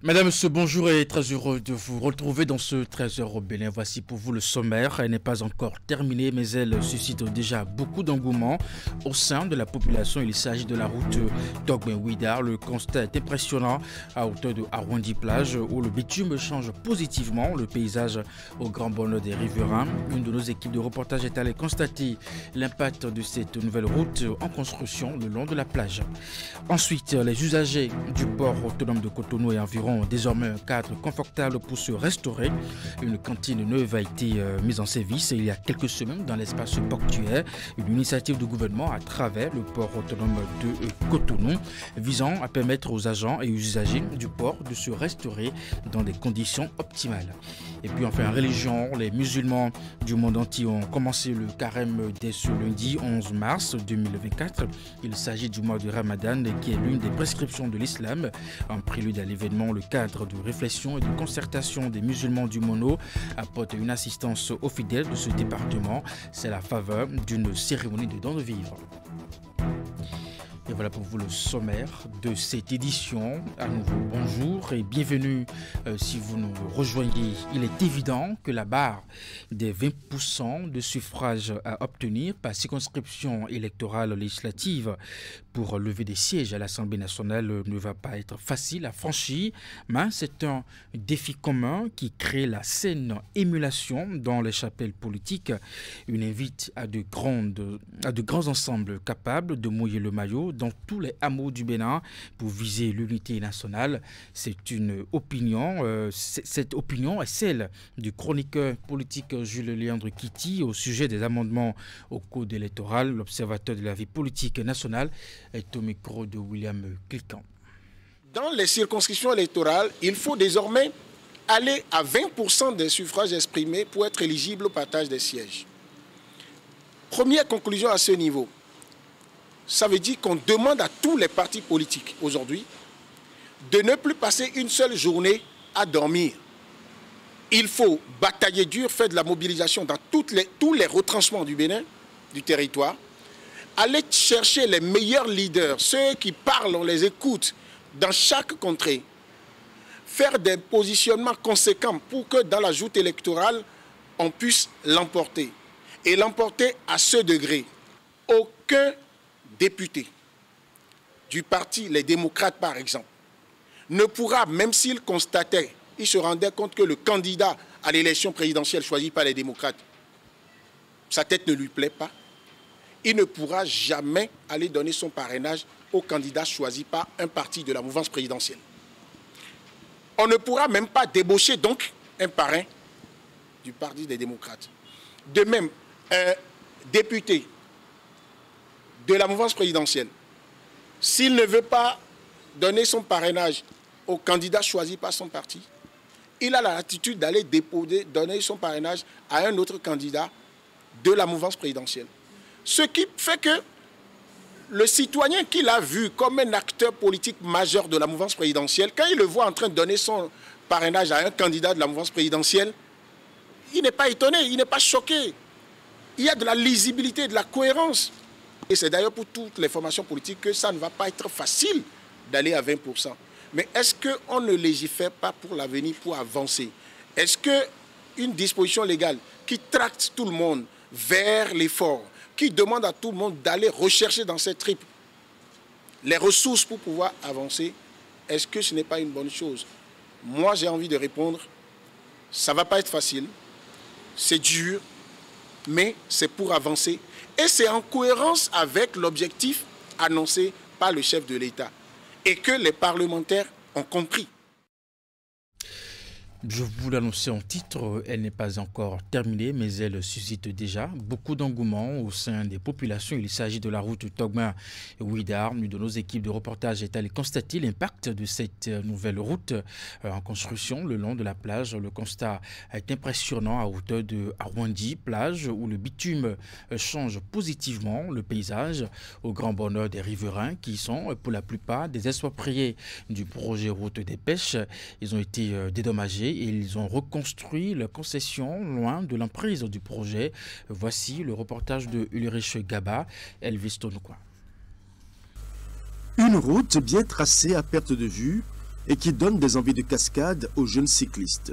Madame, Monsieur, bonjour et très heureux de vous retrouver dans ce 13h au Bénin. Voici pour vous le sommaire. Elle n'est pas encore terminée, mais elle suscite déjà beaucoup d'engouement au sein de la population. Il s'agit de la route Togben-Ouidah. Le constat est impressionnant à hauteur de Arwandi plage où le bitume change positivement le paysage au grand bonheur des riverains. Une de nos équipes de reportage est allée constater l'impact de cette nouvelle route en construction le long de la plage. Ensuite, les usagers du port autonome de Cotonou et environ désormais un cadre confortable pour se restaurer. Une cantine neuve a été mise en service il y a quelques semaines dans l'espace portuaire, une initiative du gouvernement à travers le port autonome de Cotonou visant à permettre aux agents et aux usagers du port de se restaurer dans des conditions optimales. Et puis enfin, en religion, les musulmans du monde entier ont commencé le carême dès ce lundi 11 mars 2024. Il s'agit du mois du Ramadan qui est l'une des prescriptions de l'islam. En prélude à l'événement, le cadre de réflexion et de concertation des musulmans du Mono apporte une assistance aux fidèles de ce département. C'est la faveur d'une cérémonie de don de vivre. Et voilà pour vous le sommaire de cette édition. À nouveau, bonjour et bienvenue si vous nous rejoignez. Il est évident que la barre des 20% de suffrages à obtenir par circonscription électorale législative pour lever des sièges à l'Assemblée nationale ne va pas être facile à franchir, mais c'est un défi commun qui crée la saine émulation dans les chapelles politiques. Une invite à de grands ensembles capables de mouiller le maillot dans tous les hameaux du Bénin pour viser l'unité nationale. C'est une opinion, cette opinion est celle du chroniqueur politique Jules Léandre Kitty au sujet des amendements au code électoral. L'observateur de la vie politique nationale est au micro de William Cliquant. Dans les circonscriptions électorales, il faut désormais aller à 20% des suffrages exprimés pour être éligible au partage des sièges. Première conclusion à ce niveau. Ça veut dire qu'on demande à tous les partis politiques aujourd'hui de ne plus passer une seule journée à dormir. Il faut batailler dur, faire de la mobilisation dans tous les retranchements du Bénin, du territoire, aller chercher les meilleurs leaders, ceux qui parlent, on les écoute dans chaque contrée, faire des positionnements conséquents pour que dans la joute électorale, on puisse l'emporter. Et l'emporter à ce degré. Aucun député du parti Les Démocrates, par exemple, ne pourra, même s'il constatait, il se rendait compte que le candidat à l'élection présidentielle choisi par les démocrates, sa tête ne lui plaît pas, il ne pourra jamais aller donner son parrainage au candidat choisi par un parti de la mouvance présidentielle. On ne pourra même pas débaucher donc un parrain du parti des démocrates. De même, un député de la mouvance présidentielle, s'il ne veut pas donner son parrainage au candidat choisi par son parti, il a l'attitude d'aller donner son parrainage à un autre candidat de la mouvance présidentielle. Ce qui fait que le citoyen qu'il a vu comme un acteur politique majeur de la mouvance présidentielle, quand il le voit en train de donner son parrainage à un candidat de la mouvance présidentielle, il n'est pas étonné, il n'est pas choqué. Il y a de la lisibilité, de la cohérence. Et c'est d'ailleurs pour toutes les formations politiques que ça ne va pas être facile d'aller à 20%. Mais est-ce qu'on ne légifère pas pour l'avenir, pour avancer? Est-ce qu'une disposition légale qui tracte tout le monde vers l'effort, qui demande à tout le monde d'aller rechercher dans cette tripe les ressources pour pouvoir avancer, est-ce que ce n'est pas une bonne chose? Moi, j'ai envie de répondre, ça ne va pas être facile, c'est dur, mais c'est pour avancer. Et c'est en cohérence avec l'objectif annoncé par le chef de l'État et que les parlementaires ont compris. Je vous l'annonçais en titre, elle n'est pas encore terminée, mais elle suscite déjà beaucoup d'engouement au sein des populations. Il s'agit de la route Togben-Ouidah. Une de nos équipes de reportage est allée constater l'impact de cette nouvelle route en construction le long de la plage. Le constat est impressionnant à hauteur de Arwandi plage où le bitume change positivement le paysage au grand bonheur des riverains qui sont pour la plupart des expropriés du projet route des pêches. Ils ont été dédommagés et ils ont reconstruit leur concession loin de l'emprise du projet. Voici le reportage de Ulrich Gaba, Elvis Tonoukoua. Une route bien tracée à perte de vue et qui donne des envies de cascade aux jeunes cyclistes.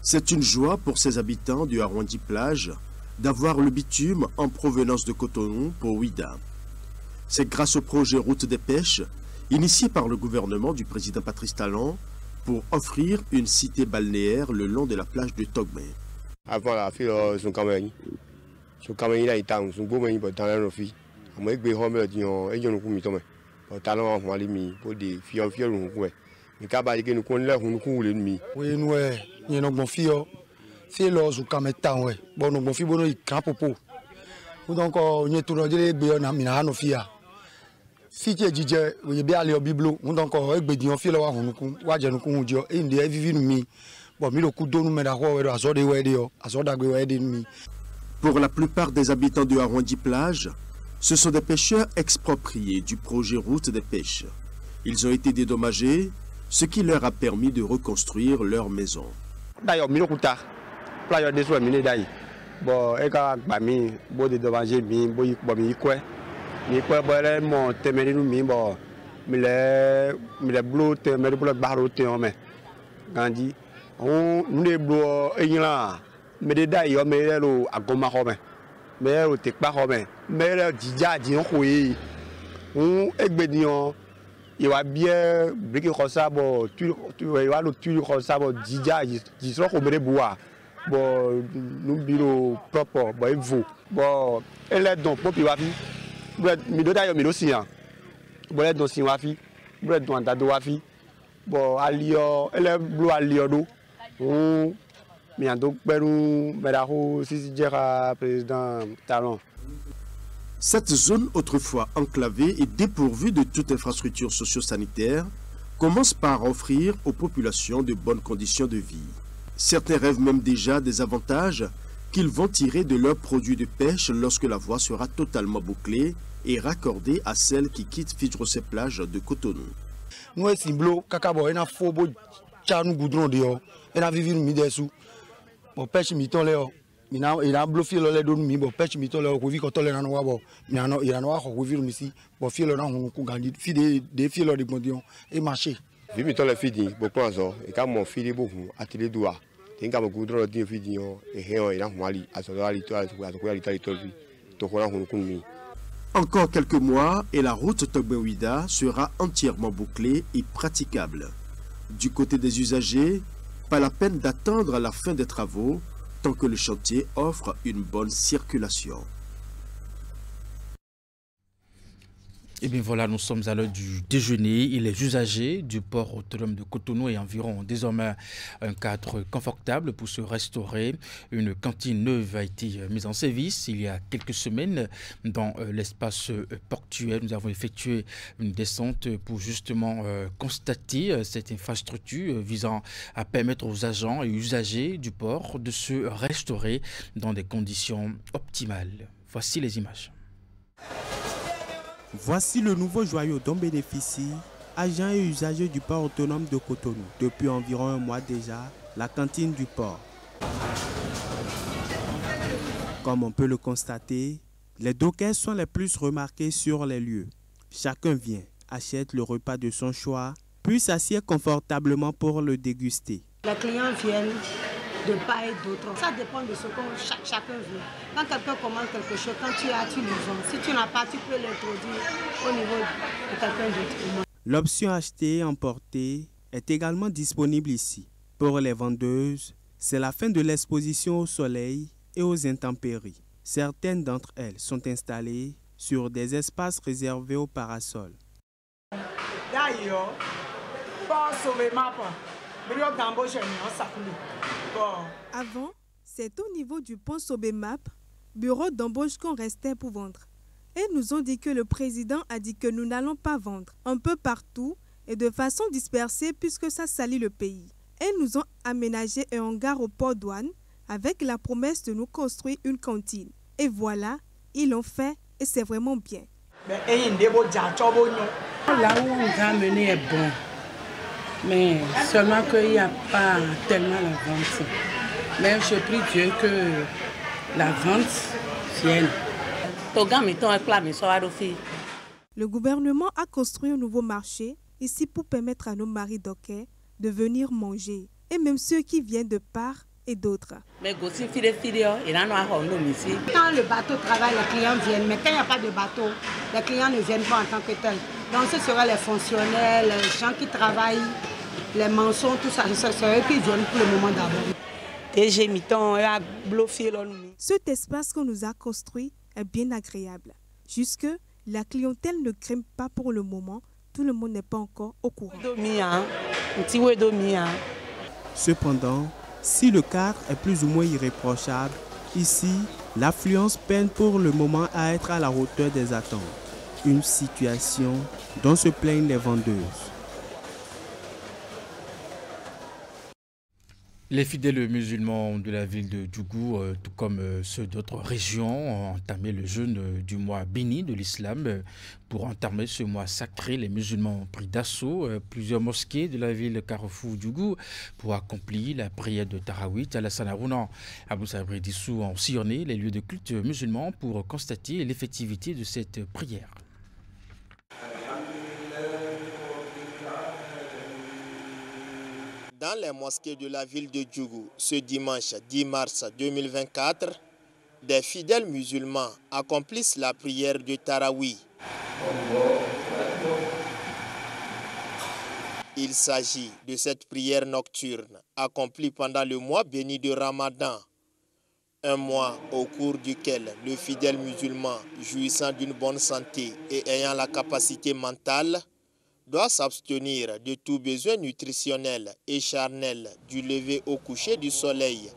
C'est une joie pour ces habitants du Arrondi-Plage d'avoir le bitume en provenance de Cotonou pour Ouida. C'est grâce au projet Route des Pêches, initié par le gouvernement du président Patrice Talon, pour offrir une cité balnéaire le long de la plage de Togbe. Avant la fille, son caméra là, il t'a son beau mari pour dans la fille. Moi, je vais remettre Dion et je ne peux pas talon en aller pour des filles en fier ou quoi. Mais quand il y a une conne on coule l'ennemi. Oui, nous, il y a une bonne fille. C'est là où caméra, ouais. Bon, nos bonnes filles, bon, ils crapent au pot. Donc, on est tout le monde, on a mis à nos filles. Si tu es DJ, il y a bien les bibelots. On donc on fait là on dit et il vivre mi. Bon, mi le coup d'eau nous met d'accord à zone de wedio, à zone d'agri. Pour la plupart des habitants de Arrondi-Plage, ce sont des pêcheurs expropriés du projet Route des Pêches. Ils ont été dédommagés, ce qui leur a permis de reconstruire leur maison. D'ailleurs, mi le coup tard. Plage des soins mi d'ailleurs. Bon, et quand mi bon dédommagé mi bon mi quoi. Mi quoi bon mon temeri nous mi bon mi les bleu temeri pour le barreau te mais gandi on nous les bleu et là mais des d'ailleurs mais le agoma comme mais le tek pas comme mais le dija di on oui on egbedion il va bien briquer comme ça bon tu va le tu comme ça bon dija di so comme des bois bon nous bureau propre bon il faut bon elle est donc pour va mi do d'ailleurs mi aussi hein bon elle donc si wa fi bon donc dado wa fi bon alio elle est bleu alio do mi ando peru meraho si dira président Talon. Cette zone autrefois enclavée et dépourvue de toute infrastructure socio-sanitaire commence par offrir aux populations de bonnes conditions de vie. Certains rêvent même déjà des avantages qu'ils vont tirer de leurs produits de pêche lorsque la voie sera totalement bouclée et raccordée à celle qui quitte Fidjrosé-Plage de Cotonou. Nous, c'est bleu, cacabo, et na fobo, tchanou goudron dehors, et na vivre mi dessous. Bon, pêche mi ton léo, il a bleu fil le don mi, bon, pêche mi ton léo, qu'on vit quand on l'est dans le bon, il a noir, qu'on vit ici, bon, fil le on gagne, fil des fils de bondion, et marcher. Vimi mi ton le fidi, beaucoup en zo, et quand mon fil est beaucoup, attiré doigt. Tinga mo goudron di fidinho e heo ina mwali asodali to Encore quelques mois et la route Togbe-Ouida sera entièrement bouclée et praticable. Du côté des usagers, pas la peine d'attendre la fin des travaux tant que le chantier offre une bonne circulation. Et bien voilà, nous sommes à l'heure du déjeuner. Et les usagers du port autonome de Cotonou et environ ont désormais un cadre confortable pour se restaurer. Une cantine neuve a été mise en service il y a quelques semaines dans l'espace portuaire. Nous avons effectué une descente pour justement constater cette infrastructure visant à permettre aux agents et usagers du port de se restaurer dans des conditions optimales. Voici les images. Voici le nouveau joyau dont bénéficient agents et usagers du port autonome de Cotonou. Depuis environ un mois déjà, la cantine du port. Comme on peut le constater, les dockers sont les plus remarqués sur les lieux. Chacun vient, achète le repas de son choix, puis s'assied confortablement pour le déguster. Les clients viennent de part et d'autre. Ça dépend de ce que chacun veut. Quand quelqu'un commande quelque chose, quand tu as, tu lui vends. Si tu n'as pas, tu peux l'introduire au niveau de quelqu'un d'autre. L'option acheter et emporter est également disponible ici. Pour les vendeuses, c'est la fin de l'exposition au soleil et aux intempéries. Certaines d'entre elles sont installées sur des espaces réservés aux parasols. D'ailleurs, avant, c'est au niveau du pont Sobemap, bureau d'embauche qu'on restait pour vendre. Et nous ont dit que le président a dit que nous n'allons pas vendre un peu partout et de façon dispersée puisque ça salit le pays. Et nous ont aménagé un hangar au port douane avec la promesse de nous construire une cantine. Et voilà, ils l'ont fait et c'est vraiment bien. Là où on va mener est bon. Mais seulement qu'il n'y a pas tellement la vente. Mais je prie Dieu que la vente vienne. Le gouvernement a construit un nouveau marché ici pour permettre à nos maris dockers de venir manger, et même ceux qui viennent de part et d'autres. Quand le bateau travaille, les clients viennent, mais quand il n'y a pas de bateau, les clients ne viennent pas en tant que tels. Donc ce sera les fonctionnaires, les gens qui travaillent, les maçons, tout ça, ce sera eux qui viennent pour le moment d'abord. Cet espace qu'on nous a construit est bien agréable. Jusque, la clientèle ne crème pas pour le moment, tout le monde n'est pas encore au courant. Cependant, si le cadre est plus ou moins irréprochable, ici, l'affluence peine pour le moment à être à la hauteur des attentes. Une situation dont se plaignent les vendeuses. Les fidèles musulmans de la ville de Djougou, tout comme ceux d'autres régions, ont entamé le jeûne du mois béni de l'islam. Pour entamer ce mois sacré, les musulmans ont pris d'assaut plusieurs mosquées de la ville Carrefour Djougou pour accomplir la prière de Tarawih. Alassane Harouna, Abou Sabri Dissou ont sillonné les lieux de culte musulmans pour constater l'effectivité de cette prière. Dans les mosquées de la ville de Djougou, ce dimanche 10 mars 2024, des fidèles musulmans accomplissent la prière de Tarawih. Il s'agit de cette prière nocturne accomplie pendant le mois béni de Ramadan, un mois au cours duquel le fidèle musulman, jouissant d'une bonne santé et ayant la capacité mentale, doit s'abstenir de tout besoin nutritionnel et charnel du lever au coucher du soleil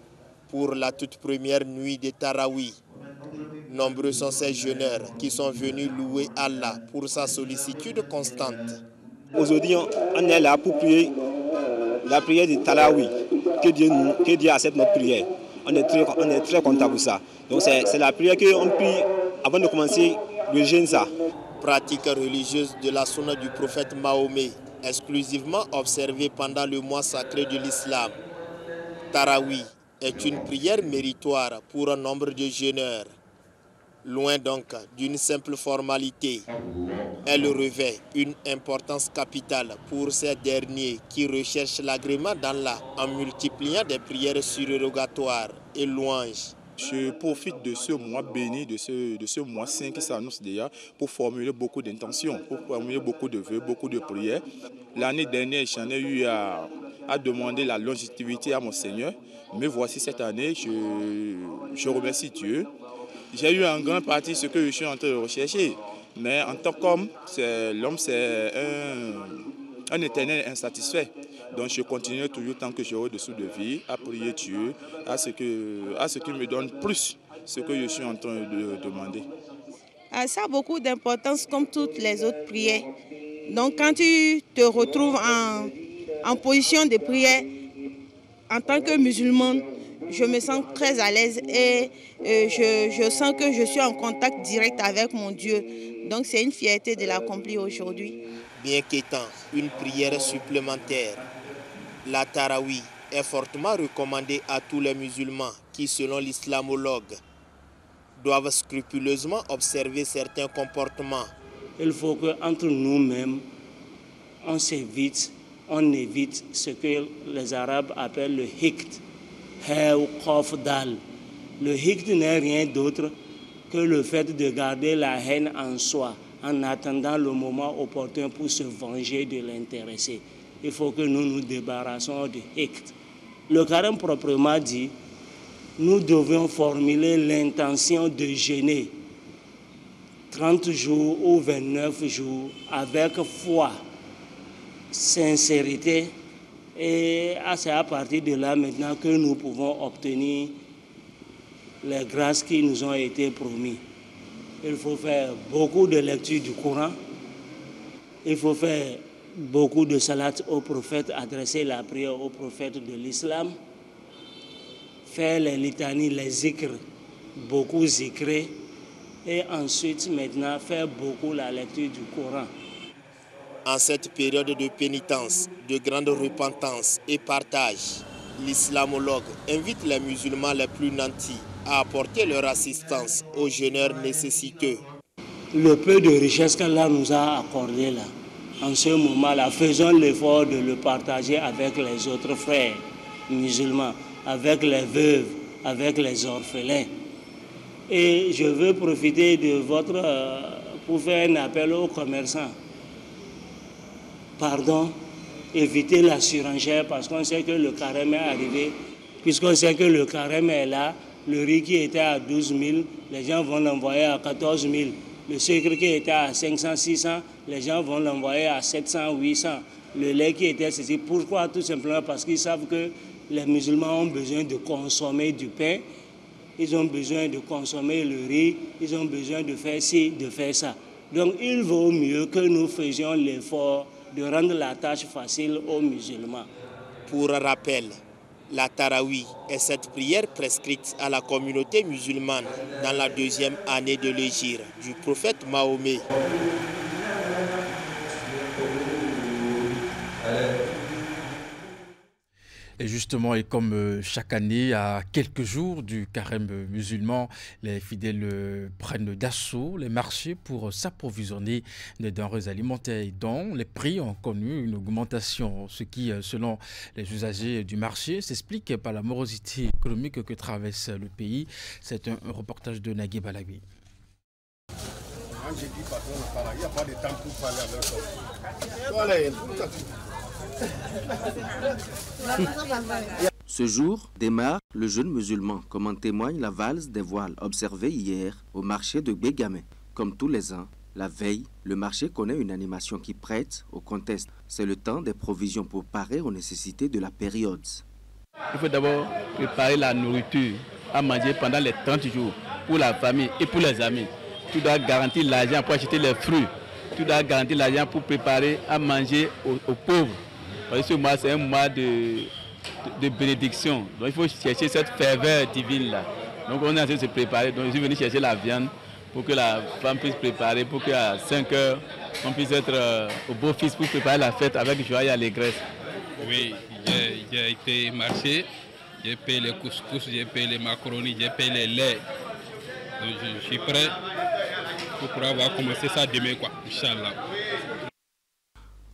pour la toute première nuit de Tarawih. Nombreux sont ces jeûneurs qui sont venus louer Allah pour sa sollicitude constante. Aujourd'hui, on est là pour prier la prière de Tarawih. Que Dieu accepte notre prière. On est très content pour ça. Donc c'est la prière qu'on prie avant de commencer le jeûne. Pratique religieuse de la sunna du prophète Mahomet, exclusivement observée pendant le mois sacré de l'islam. Tarawih est une prière méritoire pour un nombre de jeûneurs. Loin donc d'une simple formalité, elle revêt une importance capitale pour ces derniers qui recherchent l'agrément d'Allah en multipliant des prières surérogatoires et louanges. Je profite de ce mois béni, de ce mois saint qui s'annonce déjà pour formuler beaucoup d'intentions, pour formuler beaucoup de vœux, beaucoup de prières. L'année dernière, j'en ai eu à demander la longévité à mon Seigneur. Mais voici cette année, je remercie Dieu. J'ai eu en grande partie ce que je suis en train de rechercher. Mais en tant qu'homme, l'homme c'est un éternel insatisfait. Donc je continue toujours tant que j'aurai dessous de vie à prier Dieu, à ce qu'il me donne plus ce que je suis en train de demander. Ça a beaucoup d'importance comme toutes les autres prières. Donc quand tu te retrouves en position de prière, en tant que musulmane, je me sens très à l'aise et je sens que je suis en contact direct avec mon Dieu. Donc c'est une fierté de l'accomplir aujourd'hui. Bien qu'étant une prière supplémentaire, la Tarawih est fortement recommandée à tous les musulmans qui, selon l'islamologue, doivent scrupuleusement observer certains comportements. Il faut qu'entre nous-mêmes, on évite ce que les Arabes appellent le hikt, ou khof dal. Le hikt n'est rien d'autre que le fait de garder la haine en soi, en attendant le moment opportun pour se venger de l'intéressé. Il faut que nous nous débarrassons du hikt. Le carême proprement dit, nous devons formuler l'intention de jeûner 30 jours ou 29 jours avec foi, sincérité, et c'est à partir de là maintenant que nous pouvons obtenir les grâces qui nous ont été promises. Il faut faire beaucoup de lecture du Coran, il faut faire beaucoup de salat au prophète, adresser la prière au prophète de l'islam, faire les litanies, les zikrs, beaucoup zikrer, et ensuite maintenant faire beaucoup la lecture du Coran. En cette période de pénitence, de grande repentance et partage, l'islamologue invite les musulmans les plus nantis à apporter leur assistance aux jeûneurs nécessiteux. Le peu de richesse qu'Allah nous a accordé là, en ce moment-là, faisons l'effort de le partager avec les autres frères musulmans, avec les veuves, avec les orphelins. Et je veux profiter de pour faire un appel aux commerçants. Pardon, évitez la surenchère parce qu'on sait que le carême est arrivé. Puisqu'on sait que le carême est là, le riz qui était à 12 000, les gens vont l'envoyer à 14 000. Le sucre qui était à 500, 600, les gens vont l'envoyer à 700, 800. Le lait qui était ceci. Pourquoi? Tout simplement parce qu'ils savent que les musulmans ont besoin de consommer du pain, ils ont besoin de consommer le riz, ils ont besoin de faire ci, de faire ça. Donc il vaut mieux que nous faisions l'effort de rendre la tâche facile aux musulmans. Pour rappel, la Tarawih est cette prière prescrite à la communauté musulmane dans la 2e année de l'hégire du prophète Mahomet. Et justement, et comme chaque année, à quelques jours du carême musulman, les fidèles prennent d'assaut les marchés pour s'approvisionner de denrées alimentaires dont les prix ont connu une augmentation, ce qui, selon les usagers du marché, s'explique par la morosité économique que traverse le pays. C'est un reportage de Nagui Balagui. Il n'y a pas de temps pour parler avec toi. Ce jour démarre le jeûne musulman, comme en témoigne la valse des voiles observée hier au marché de Bégamé. Comme tous les ans, la veille, le marché connaît une animation qui prête au contexte. C'est le temps des provisions pour parer aux nécessités de la période. Il faut d'abord préparer la nourriture à manger pendant les 30 jours pour la famille et pour les amis. Tu dois garantir l'argent pour acheter les fruits. Tu dois garantir l'argent pour préparer à manger aux pauvres. Parce que ce mois, c'est un mois de bénédiction. Donc il faut chercher cette ferveur divine-là. Donc on est en train de se préparer. Donc je suis venu chercher la viande pour que la femme puisse préparer, pour qu'à 5 heures, on puisse être au beau-fils pour préparer la fête avec joie et allégresse. Oui, j'ai été marcher, j'ai payé les couscous, j'ai payé les macaronis, j'ai payé les laits. Donc je suis prêt pour pouvoir commencer ça demain, quoi, Inch'Allah.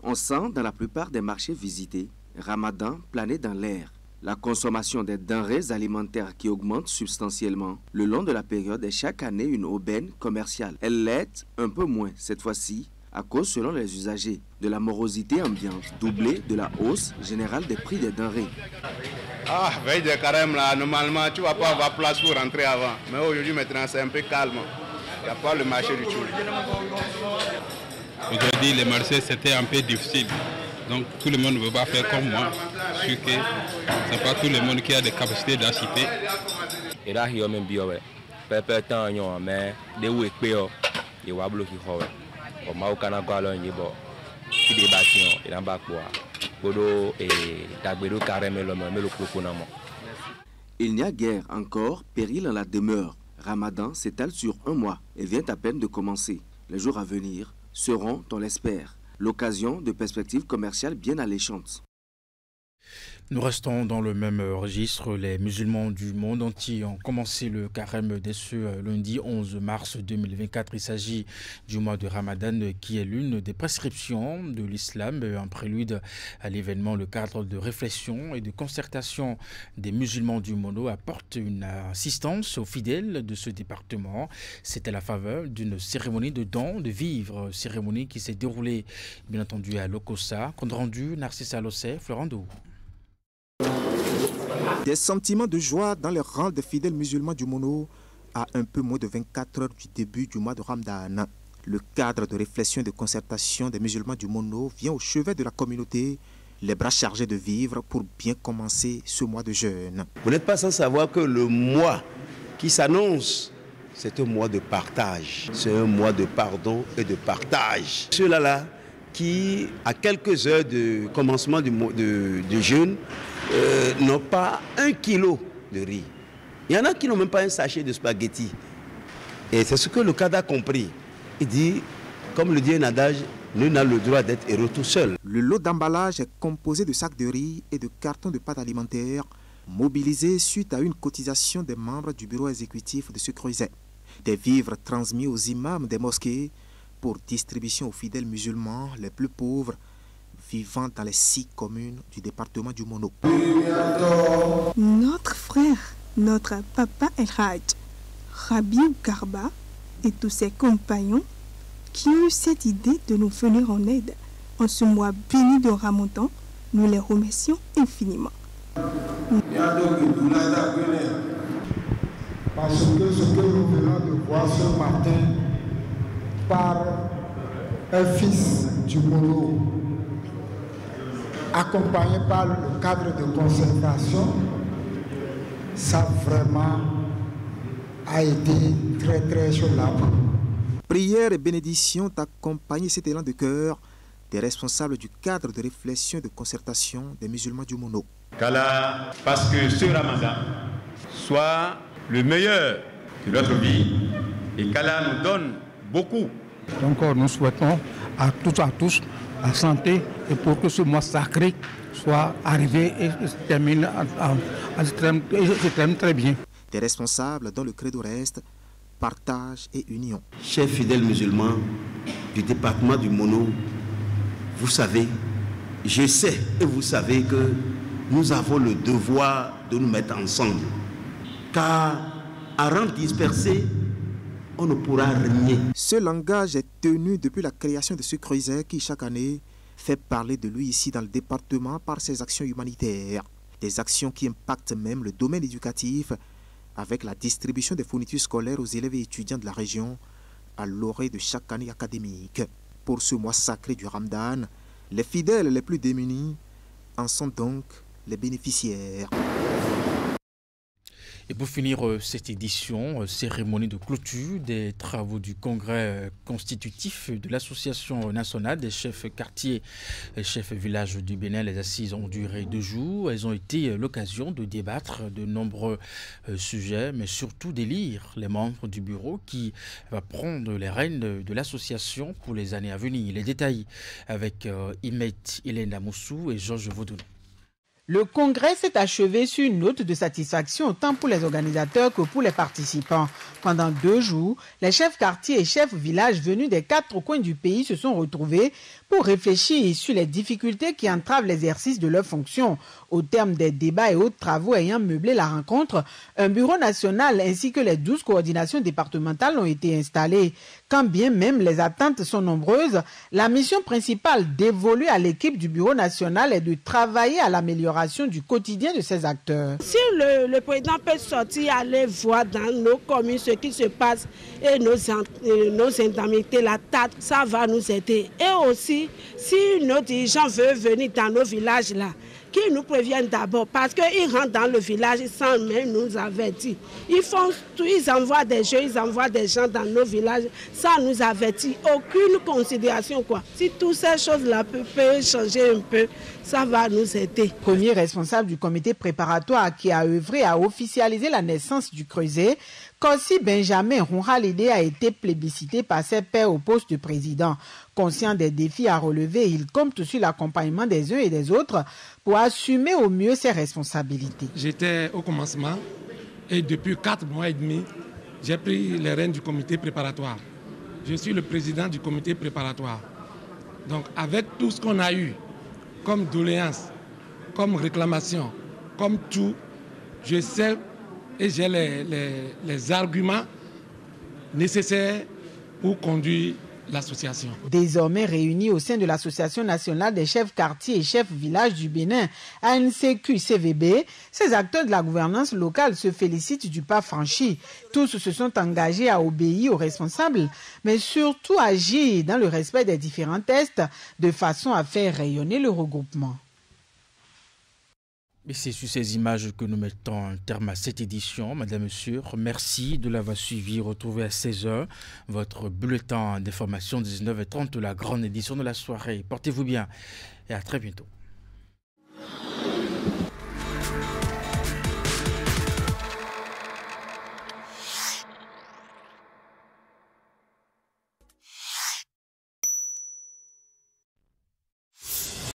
On sent dans la plupart des marchés visités Ramadan planer dans l'air. La consommation des denrées alimentaires qui augmente substantiellement le long de la période est chaque année une aubaine commerciale. Elle l'est un peu moins cette fois-ci à cause, selon les usagers, de la morosité ambiante doublée de la hausse générale des prix des denrées. Ah, veille de carême là, normalement tu vas pas avoir place pour rentrer avant. Mais aujourd'hui maintenant c'est un peu calme. Il n'y a pas le marché du tout. Aujourd'hui, les marchés, c'était un peu difficile. Donc, tout le monde ne veut pas faire comme moi. Je suis que ce n'est pas tout le monde qui a des capacités d'acheter. Et là, il y a même bio. Pépé, tant, mais des ou équipés, il y a des qui ont. Au Marocain, il y a des qui débattent. Il y a des Il n'y a guère encore péril en la demeure. Ramadan s'étale sur un mois et vient à peine de commencer. Les jours à venir seront, on l'espère, l'occasion de perspectives commerciales bien alléchantes. Nous restons dans le même registre. Les musulmans du monde entier ont commencé le carême dès ce lundi 11 mars 2024. Il s'agit du mois de Ramadan qui est l'une des prescriptions de l'islam. En prélude à l'événement, le cadre de réflexion et de concertation des musulmans du monde apporte une assistance aux fidèles de ce département. C'était à la faveur d'une cérémonie de don de vivres, cérémonie qui s'est déroulée bien entendu à Lokossa. Compte rendu, Narcisse Alossé, Florent Dou. Des sentiments de joie dans les rangs des fidèles musulmans du Mono à un peu moins de 24 heures du début du mois de Ramadan. Le cadre de réflexion et de concertation des musulmans du Mono vient au chevet de la communauté, les bras chargés de vivre pour bien commencer ce mois de jeûne. Vous n'êtes pas sans savoir que le mois qui s'annonce, c'est un mois de partage, c'est un mois de pardon et de partage. Ceux-là qui, à quelques heures de commencement du jeûne, n'ont pas 1 kilo de riz. Il y en a qui n'ont même pas un sachet de spaghettis. Et c'est ce que le cadre a compris. Il dit, comme le dit un adage, nul n'a le droit d'être héros tout seul. Le lot d'emballage est composé de sacs de riz et de cartons de pâte alimentaire mobilisés suite à une cotisation des membres du bureau exécutif de ce creuset. Des vivres transmis aux imams des mosquées pour distribution aux fidèles musulmans les plus pauvres vivant dans les 6 communes du département du Mono. Notre frère, notre papa El Hadj, Rabiou Garba et tous ses compagnons qui ont eu cette idée de nous venir en aide en ce mois béni de Ramadan, nous les remercions infiniment. Parce que ce que nous venons de voir ce matin par un fils du Mono, accompagné par le cadre de conservation, ça vraiment a été très solable. Prières et bénédictions ont accompagné cet élan de cœur des responsables du cadre de réflexion et de concertation des musulmans du Mono. Qu'Allah fasse que ce Ramadan soit le meilleur de notre vie et qu'Allah nous donne beaucoup. Donc nous souhaitons à tous la santé et pour que ce mois sacré soit arrivé et se termine très bien. Des responsables dont le credo reste partage et union. Chers fidèles musulmans du département du Mono, vous savez, je sais et vous savez que nous avons le devoir de nous mettre ensemble. Car à rang dispersé, on ne pourra régner. Ce langage est tenu depuis la création de ce creuset qui chaque année fait parler de lui ici dans le département par ses actions humanitaires. Des actions qui impactent même le domaine éducatif avec la distribution des fournitures scolaires aux élèves et étudiants de la région à l'orée de chaque année académique. Pour ce mois sacré du Ramadan, les fidèles les plus démunis en sont donc les bénéficiaires. Et pour finir cette édition, cérémonie de clôture des travaux du congrès constitutif de l'Association nationale des chefs quartiers et chefs villages du Bénin. Les assises ont duré 2 jours. Elles ont été l'occasion de débattre de nombreux sujets, mais surtout d'élire les membres du bureau qui va prendre les rênes de l'association pour les années à venir. Les détails avec Imet Hélène Moussou et Georges Vaudounou. Le congrès s'est achevé sur une note de satisfaction autant pour les organisateurs que pour les participants. Pendant 2 jours, les chefs quartiers et chefs villages venus des 4 coins du pays se sont retrouvés pour réfléchir sur les difficultés qui entravent l'exercice de leurs fonctions. Au terme des débats et autres travaux ayant meublé la rencontre, un bureau national ainsi que les 12 coordinations départementales ont été installées. Quand bien même les attentes sont nombreuses, la mission principale dévolue à l'équipe du bureau national est de travailler à l'amélioration du quotidien de ces acteurs. Si le président peut sortir, aller voir dans nos communes ce qui se passe et nos indemnités, la tâche, ça va nous aider. Et aussi, si nos dirigeants veulent venir dans nos villages là, qu'ils nous préviennent d'abord, parce qu'ils rentrent dans le village sans même nous avertir. Ils envoient des jeux, ils envoient des gens dans nos villages sans nous avertir. Aucune considération, quoi. Si toutes ces choses-là peuvent changer un peu, ça va nous aider. Premier responsable du comité préparatoire qui a œuvré à officialiser la naissance du creuset, Kossi Benjamin Ronhalide a été plébiscité par ses pairs au poste de président. Conscient des défis à relever, il compte sur l'accompagnement des uns et des autres pour assumer au mieux ses responsabilités. J'étais au commencement et depuis 4 mois et demi, j'ai pris les rênes du comité préparatoire. Je suis le président du comité préparatoire. Donc avec tout ce qu'on a eu comme doléances, comme réclamations, comme tout, je sais et j'ai les arguments nécessaires pour conduire l'association. Désormais réunis au sein de l'Association nationale des chefs quartiers et chefs villages du Bénin, ANCQ-CVB, ces acteurs de la gouvernance locale se félicitent du pas franchi. Tous se sont engagés à obéir aux responsables, mais surtout agir dans le respect des différents tests de façon à faire rayonner le regroupement. Et c'est sur ces images que nous mettons un terme à cette édition. Madame, Monsieur, merci de l'avoir suivi. Retrouvez à 16h votre bulletin d'information 19h30, la grande édition de la soirée. Portez-vous bien et à très bientôt.